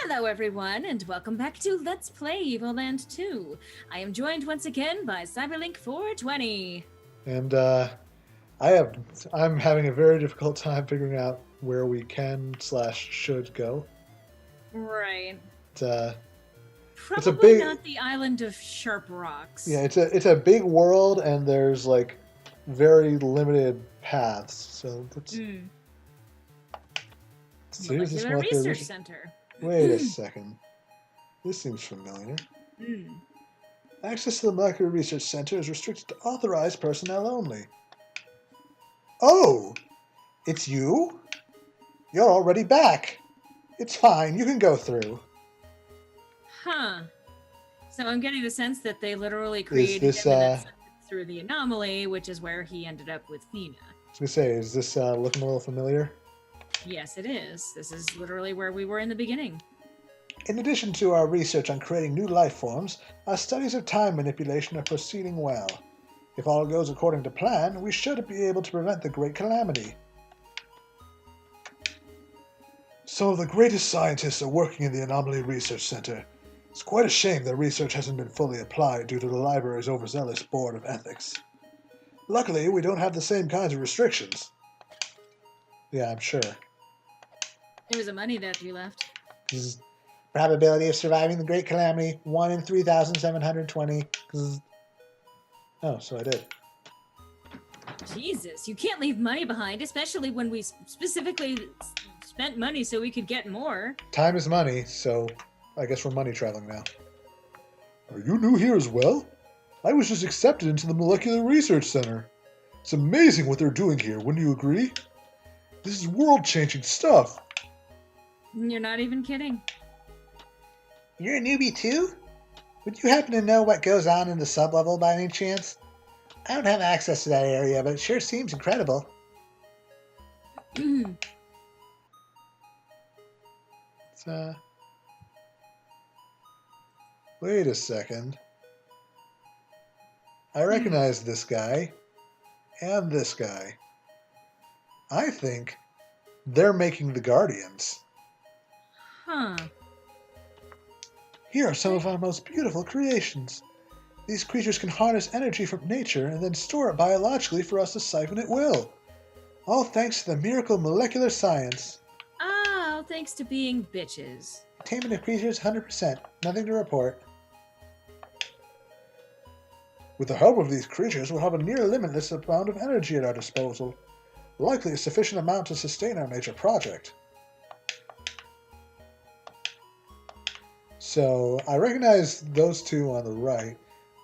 Hello, everyone, and welcome back to Let's Play Evoland 2. I am joined once again by Cyberlink 420. And I have I'm having a very difficult time figuring out where we can slash should go. Right. It's a it's a Probably big not the island of sharp rocks. it's a big world and there's like very limited paths. So Mm. so here's this Molecular molecular Research research. Center. Wait a second. This seems familiar. Mm. Access to the molecular research center is restricted to authorized personnel only. Oh, it's you? You're already back. It's fine. You can go through. Huh. So I'm getting the sense that they literally Is created this him and then sent him through the anomaly, which is where he ended up with Thena. I was gonna say, is this looking a little familiar? Yes, it is. This is literally where we were in the beginning. In addition to our research on creating new life forms, our studies of time manipulation are proceeding well. If all goes according to plan, we should be able to prevent the Great Calamity. Some of the greatest scientists are working in the Anomaly Research Center. It's quite a shame their research hasn't been fully applied due to the library's overzealous board of ethics. Luckily, we don't have the same kinds of restrictions. Yeah, I'm sure. It was a money that you left. Probability of surviving the Great Calamity, 1 in 3,720. Oh, so I did. Jesus, you can't leave money behind, especially when we specifically spent money so we could get more. Time is money, so I guess we're money traveling now. Are you new here as well? I was just accepted into the Molecular Research Center. It's amazing what they're doing here, wouldn't you agree? This is world-changing stuff. You're not even kidding. You're a newbie too? Would you happen to know what goes on in the sublevel by any chance? I don't have access to that area, but it sure seems incredible. Wait a second. I recognize this guy and this guy. I think they're making the Guardians. Huh. Here are some of our most beautiful creations. These creatures can harness energy from nature and then store it biologically for us to siphon at will. All thanks to the miracle molecular science. Oh, thanks to being bitches. Attainment of creatures 100%. Nothing to report. With the help of these creatures, we'll have a near limitless amount of energy at our disposal. Likely a sufficient amount to sustain our major project. So, I recognize those two on the right,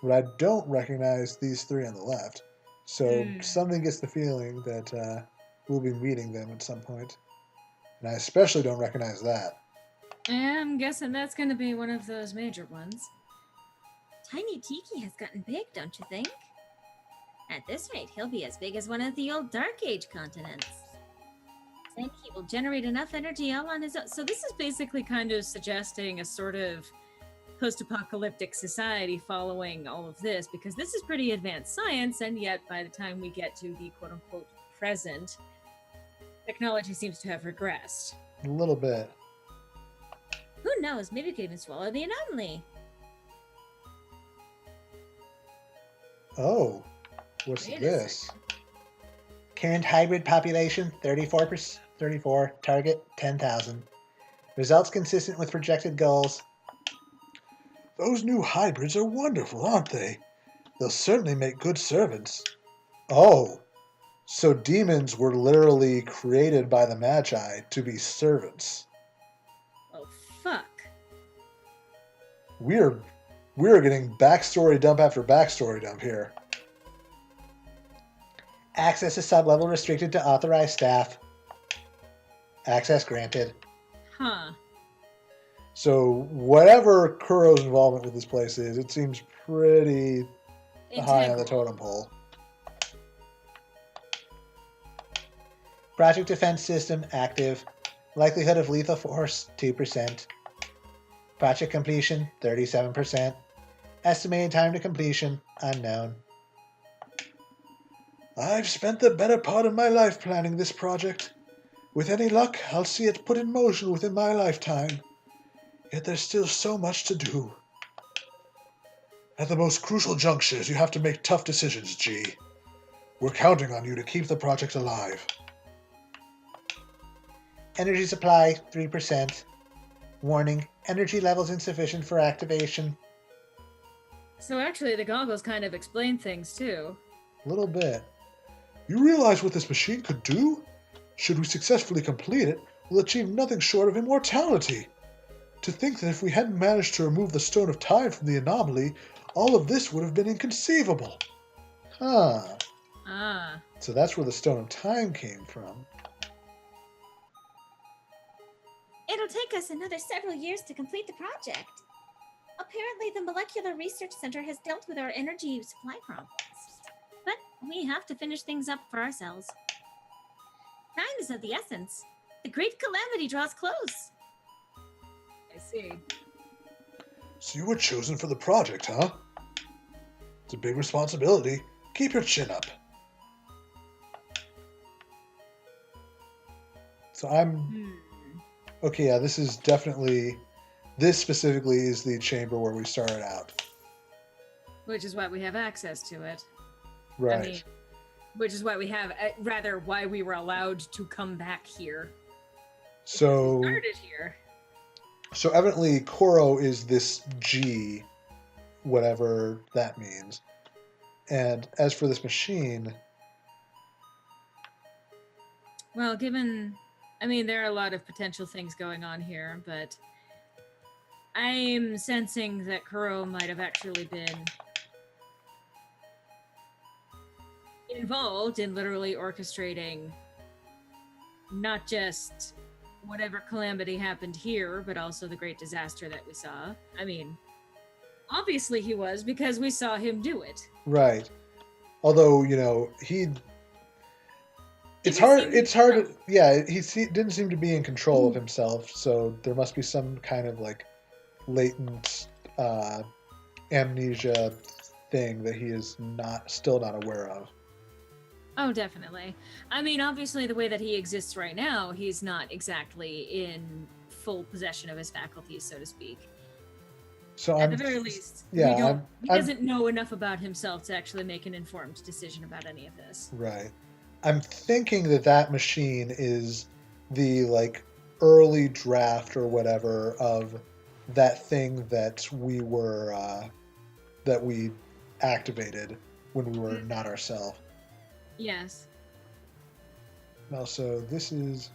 but I don't recognize these three on the left. So, something gets the feeling that we'll be meeting them at some point. And I especially don't recognize that. I'm guessing that's going to be one of those major ones. Tiny Tiki has gotten big, don't you think? At this rate, he'll be as big as one of the old Dark Age continents. Think he will generate enough energy all on his own. So this is basically kind of suggesting a sort of post-apocalyptic society following all of this, because this is pretty advanced science, and yet by the time we get to the quote-unquote present, technology seems to have regressed. A little bit. Who knows? Maybe we could even swallow the anomaly. Oh, what's this? Current hybrid population 34, target 10,000. Results consistent with projected goals. Those new hybrids are wonderful, aren't they? They'll certainly make good servants. Oh, so demons were literally created by the Magi to be servants. Oh, fuck. We're getting backstory dump after backstory dump here. Access to sublevel restricted to authorized staff. Access granted. Huh. So whatever Kuro's involvement with this place is, it seems pretty high on the totem pole. Project defense system active. Likelihood of lethal force 2%. Project completion 37%. Estimated time to completion unknown. I've spent the better part of my life planning this project. With any luck, I'll see it put in motion within my lifetime. Yet there's still so much to do. At the most crucial junctures, you have to make tough decisions, G. We're counting on you to keep the project alive. Energy supply, 3%. Warning, energy levels insufficient for activation. So actually, the goggles kind of explain things, too. A little bit. You realize what this machine could do? Should we successfully complete it, we'll achieve nothing short of immortality. To think that if we hadn't managed to remove the Stone of Time from the anomaly, all of this would have been inconceivable. Huh. Ah. So that's where the Stone of Time came from. It'll take us another several years to complete the project. Apparently, the Molecular Research Center has dealt with our energy supply problems. But we have to finish things up for ourselves. Time is of the essence. The Great Calamity draws close. I see. So you were chosen for the project, huh? It's a big responsibility. Keep your chin up. So I'm... Okay, yeah, this is definitely... This specifically is the chamber where we started out. Which is why we have access to it. Right. I mean, which is why we have, rather, why we were allowed to come back here. So... We started here. So evidently, Koro is this G, whatever that means. And as for this machine... Well, given... I mean, there are a lot of potential things going on here, but I'm sensing that Kuro might have actually been involved in literally orchestrating not just whatever calamity happened here, but also the great disaster that we saw. I mean, obviously he was, because we saw him do it. Right. Although, you know, it's hard to, yeah, didn't seem to be in control of himself, so there must be some kind of, like, latent amnesia thing that he is still not aware of. Oh, definitely. I mean, obviously, the way that he exists right now, he's not exactly in full possession of his faculties, so to speak. So at the very least, yeah, he doesn't know enough about himself to actually make an informed decision about any of this. Right. I'm thinking that machine is the, like, early draft or whatever of that thing that we were, that we activated when we were not ourselves. Yes. Also, this is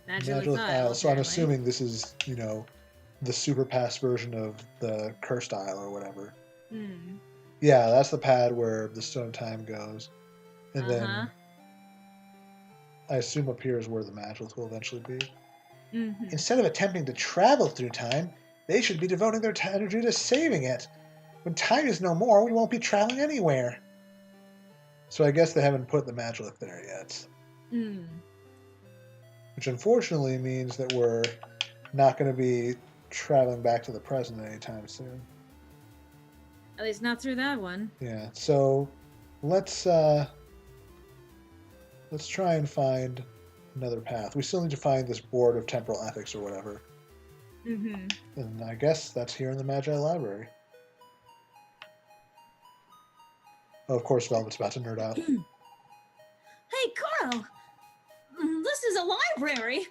Magically Isle, so I'm assuming this is, you know, the super pass version of the Cursed Isle or whatever. Yeah, that's the pad where the Stone of Time goes. And then I assume up here is where the Magicals will eventually be. Instead of attempting to travel through time, they should be devoting their energy to saving it. When time is no more, we won't be traveling anywhere. So I guess they haven't put the Magicals there yet. Which unfortunately means that we're not going to be traveling back to the present anytime soon. At least not through that one. Yeah, so let's try and find another path. We still need to find this Board of Temporal Ethics or whatever. And I guess that's here in the Magi Library. Oh, of course, Velvet's about to nerd out. Hey, Carl! This is a library!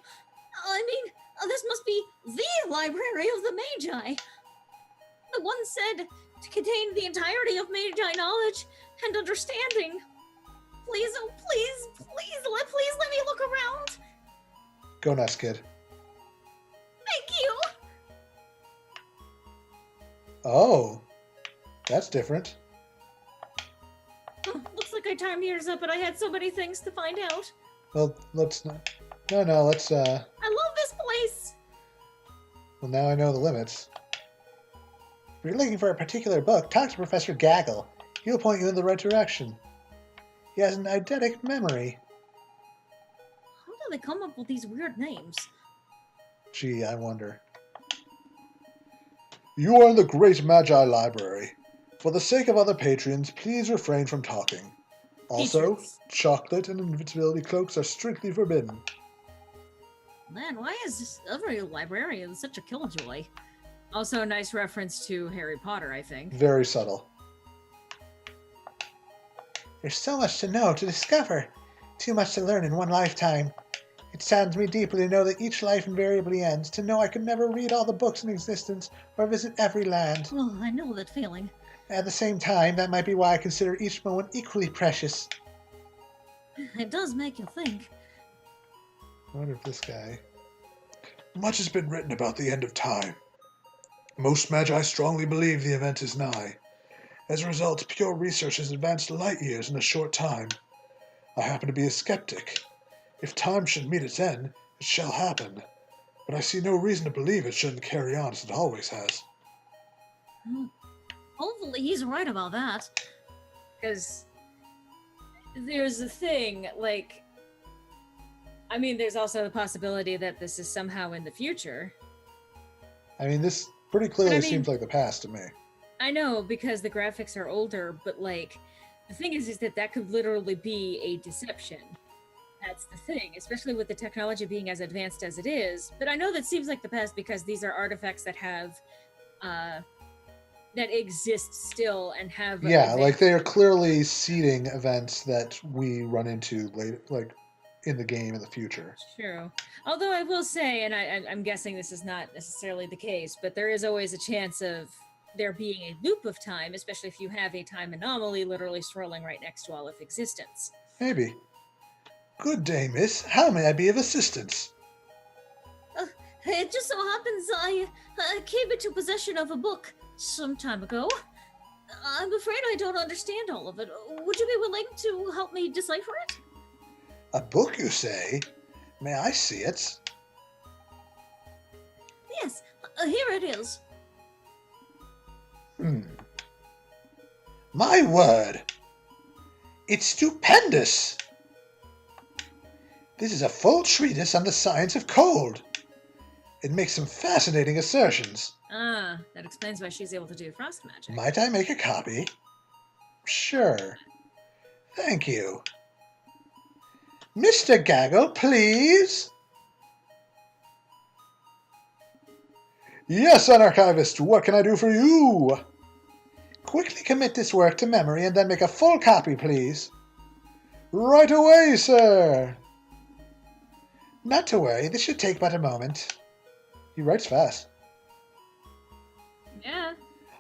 I mean, this must be the library of the Magi! The one said to contain the entirety of Magi knowledge and understanding. Please, oh please let me look around! Go nuts, kid. Thank you! Oh, that's different. Looks like I timed yours up, but I had so many things to find out. Well, let's not... No, let's, I love this place! Well, now I know the limits. If you're looking for a particular book, talk to Professor Gaggle. He'll point you in the right direction. He has an eidetic memory. How do they come up with these weird names? Gee, I wonder. You are in the Great Magi Library. For the sake of other patrons, please refrain from talking. Also, chocolate and invisibility cloaks are strictly forbidden. Man, why is every librarian such a killjoy? Also a nice reference to Harry Potter, I think. Very subtle. There's so much to know, to discover. Too much to learn in one lifetime. It saddens me deeply to know that each life invariably ends, to know I could never read all the books in existence or visit every land. Oh, I know that feeling. At the same time, that might be why I consider each moment equally precious. It does make you think. I wonder if this guy... Much has been written about the end of time. Most magi strongly believe the event is nigh. As a result, pure research has advanced light years in a short time. I happen to be a skeptic. If time should meet its end, it shall happen. But I see no reason to believe it shouldn't carry on as it always has. Hopefully he's right about that. Because there's a thing, like... I mean, there's also the possibility that this is somehow in the future. I mean, this pretty clearly seems like the past to me. I know, because the graphics are older, but, like, the thing is that could literally be a deception. That's the thing, especially with the technology being as advanced as it is. But I know that seems like the past because these are artifacts that have, that exist still and have... Yeah, like they are clearly seeding events that we run into later, like in the game in the future. True. Although I will say, and I'm guessing this is not necessarily the case, but there is always a chance of there being a loop of time, especially if you have a time anomaly literally swirling right next to all of existence. Maybe. Good day, miss. How may I be of assistance? It just so happens I came into possession of a book some time ago. I'm afraid I don't understand all of it. Would you be willing to help me decipher it? A book, you say? May I see it? Yes, here it is. My word! It's stupendous! This is a full treatise on the science of cold. It makes some fascinating assertions. Ah, that explains why she's able to do frost magic. Might I make a copy? Sure. Thank you. Mr. Gaggle, please? Yes, Anarchivist, what can I do for you? Quickly commit this work to memory and then make a full copy, please. Right away, sir. Not to worry, this should take but a moment. He writes fast. Yeah.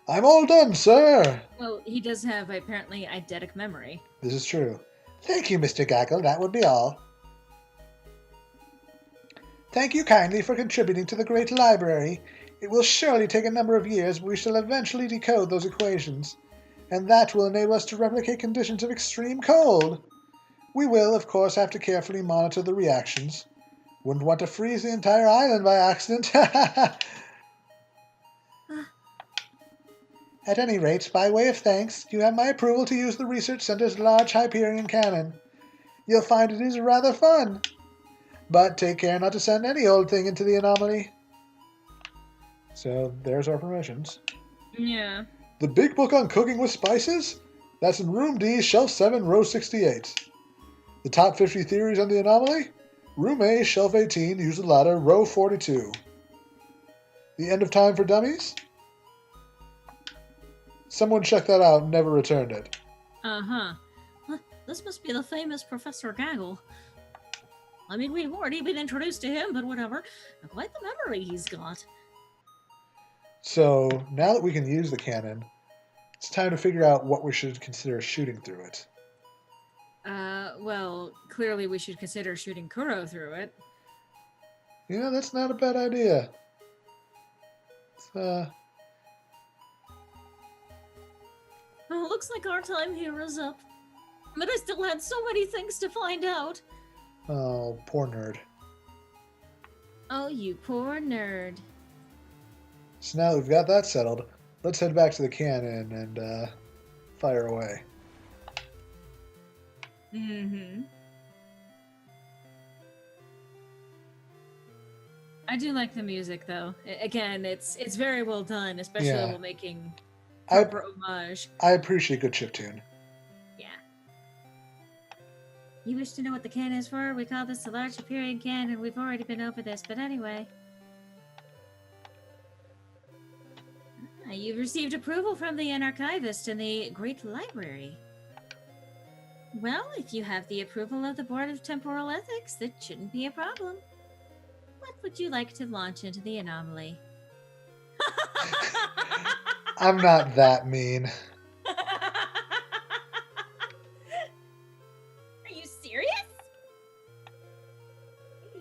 I'm all done, sir. Well, he does have, apparently, eidetic memory. This is true. Thank you, Mr. Gaggle. That would be all. Thank you kindly for contributing to the great library. It will surely take a number of years, but we shall eventually decode those equations, and that will enable us to replicate conditions of extreme cold. We will, of course, have to carefully monitor the reactions. Wouldn't want to freeze the entire island by accident. At any rate, by way of thanks, you have my approval to use the Research Center's large Hyperion cannon. You'll find it is rather fun. But take care not to send any old thing into the anomaly. So, there's our permissions. Yeah. The big book on cooking with spices? That's in Room D, Shelf 7, Row 68. The top 50 theories on the anomaly? Room A, Shelf 18, use the ladder, Row 42. The end of time for dummies? Someone checked that out and never returned it. Uh-huh. This must be the famous Professor Gaggle. I mean, we've already been introduced to him, but whatever. Quite the memory he's got. So, now that we can use the cannon, it's time to figure out what we should consider shooting through it. Well, clearly we should consider shooting Kuro through it. Yeah, that's not a bad idea. Well, looks like our time here is up. But I still had so many things to find out. Oh, poor nerd. Oh, you poor nerd. So now that we've got that settled, let's head back to the cannon and fire away. Mm-hmm. I do like the music, though. Again, it's very well done, especially while making proper homage. I appreciate good chiptune. Yeah. You wish to know what the can is for? We call this the Large Superior Can, and we've already been over this, but anyway. You've received approval from the archivist in the Great Library. Well, if you have the approval of the Board of Temporal Ethics, that shouldn't be a problem. What would you like to launch into the anomaly? I'm not that mean. Are you serious?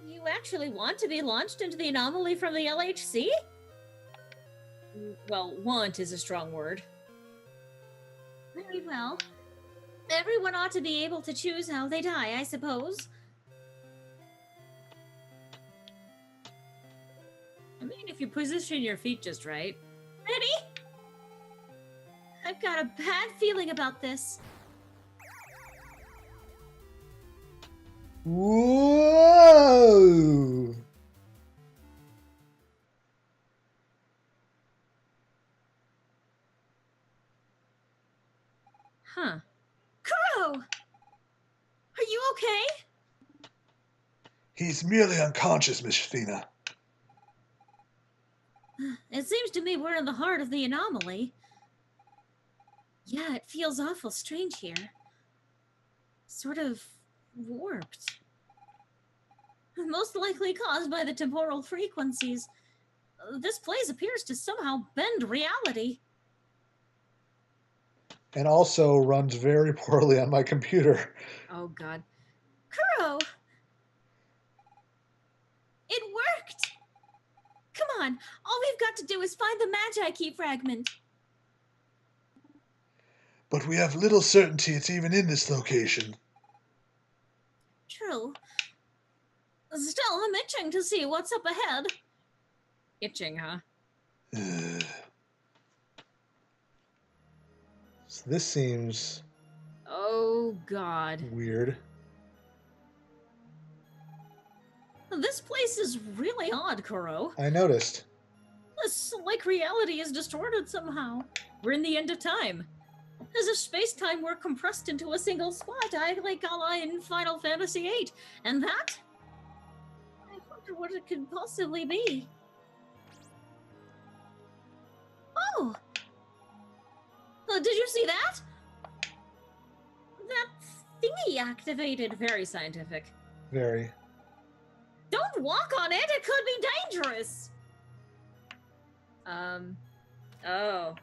You actually want to be launched into the anomaly from the LHC? Well, want is a strong word. Very well. Everyone ought to be able to choose how they die, I suppose. I mean, if you position your feet just right. Ready? I've got a bad feeling about this. Whoa! Huh. Kuro! Are you okay? He's merely unconscious, Miss Fina. It seems to me we're in the heart of the anomaly. Yeah, it feels awful strange here. Sort of warped. Most likely caused by the temporal frequencies. This place appears to somehow bend reality. And also runs very poorly on my computer. Oh god. Kuro! It worked! Come on, all we've got to do is find the Magi Key fragment. But we have little certainty it's even in this location. True. Still, I'm itching to see what's up ahead. Itching, huh? So this seems Oh god. weird. This place is really odd, Kuro. I noticed. It's like reality is distorted somehow. We're in the end of time. As if space-time were compressed into a single spot, like a la in Final Fantasy VIII. And that? I wonder what it could possibly be. Oh! Did you see that? That thingy activated. Very scientific. Very. Don't walk on it! It could be dangerous! Oh.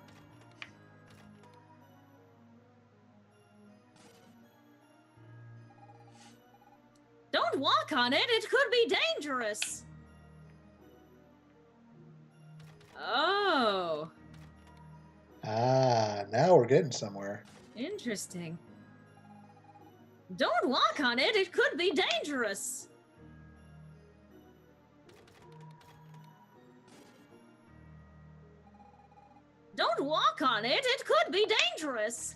Don't walk on it! It could be dangerous! Oh. Ah, now we're getting somewhere. Interesting. Don't walk on it! It could be dangerous! Don't walk on it! It could be dangerous!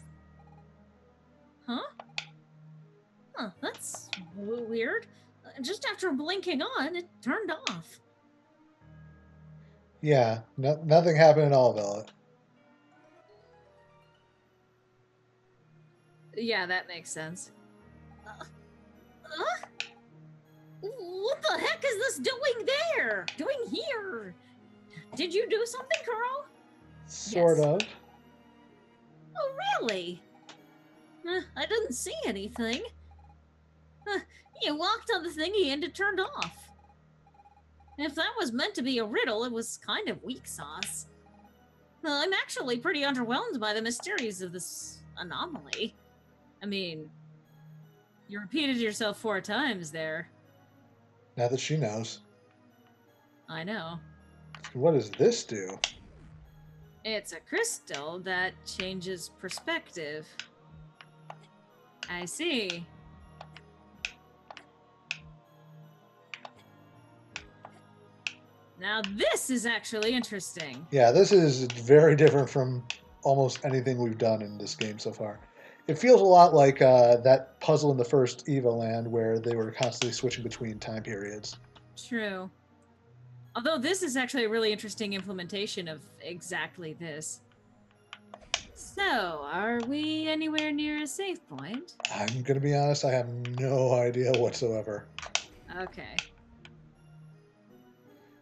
Huh? Huh, that's weird. Just after blinking on, it turned off. Yeah, nothing happened at all, Bella. Yeah, that makes sense. What the heck is this doing there? Doing here? Did you do something, Kuro? Sort of. Oh, really? I didn't see anything. You walked on the thingy and it turned off. If that was meant to be a riddle, it was kind of weak sauce. I'm actually pretty underwhelmed by the mysteries of this anomaly. I mean, you repeated yourself 4 times there. Now that she knows. I know. What does this do? It's a crystal that changes perspective. I see. Now this is actually interesting. Yeah, this is very different from almost anything we've done in this game so far. It feels a lot like that puzzle in the first Evoland where they were constantly switching between time periods. True. Although this is actually a really interesting implementation of exactly this. So, are we anywhere near a save point? I'm gonna be honest, I have no idea whatsoever. Okay.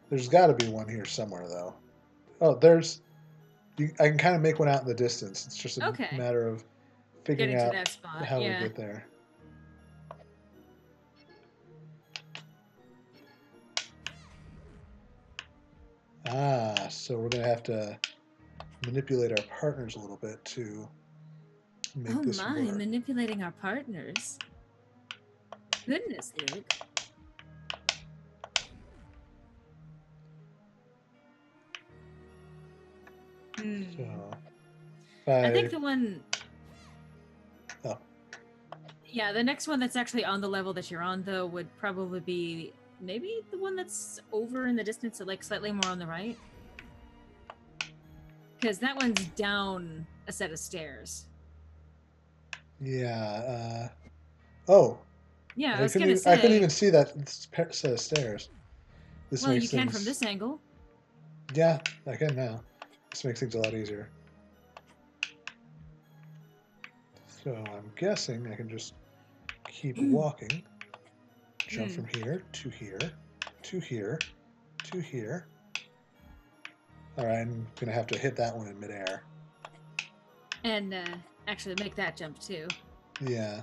There's got to be one here somewhere, though. Oh, there's. I can kind of make one out in the distance. It's just a Okay. matter of figuring Getting to out that spot, how yeah. we get there. Ah, so we're gonna have to manipulate our partners a little bit to make Oh this my, work. manipulating our partners. Goodness, Luke. So, I think the one. Oh. Yeah, the next one that's actually on the level that you're on, though, would probably be maybe the one that's over in the distance, like slightly more on the right. Because that one's down a set of stairs. Yeah. Oh. Yeah, I was gonna say. I couldn't even see that set of stairs. This Well, makes you can things, from this angle. Yeah, I can now. This makes things a lot easier. So I'm guessing I can just keep walking. Jump from here to here to here to here. All right, I'm gonna have to hit that one in midair. And actually make that jump too. Yeah.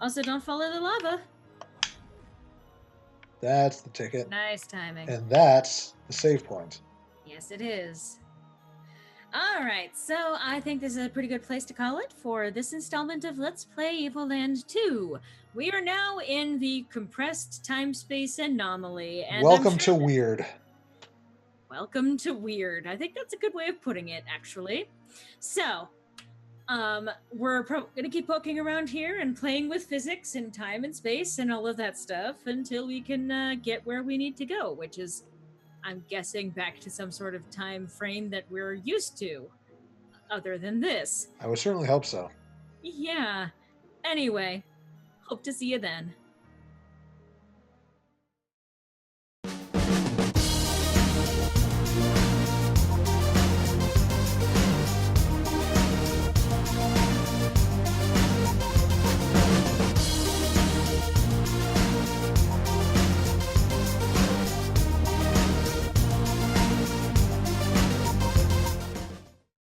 Also, don't fall in the lava. That's the ticket. Nice timing. And that's the save point. Yes, it is. All right, so I think this is a pretty good place to call it for this installment of Let's Play Evoland 2. We are now in the compressed time-space anomaly. And Welcome to Weird. Welcome to Weird. I think that's a good way of putting it, actually. So, we're going to keep poking around here and playing with physics and time and space and all of that stuff until we can get where we need to go, which is, I'm guessing, back to some sort of time frame that we're used to, other than this. I would certainly hope so. Yeah. Anyway, hope to see you then.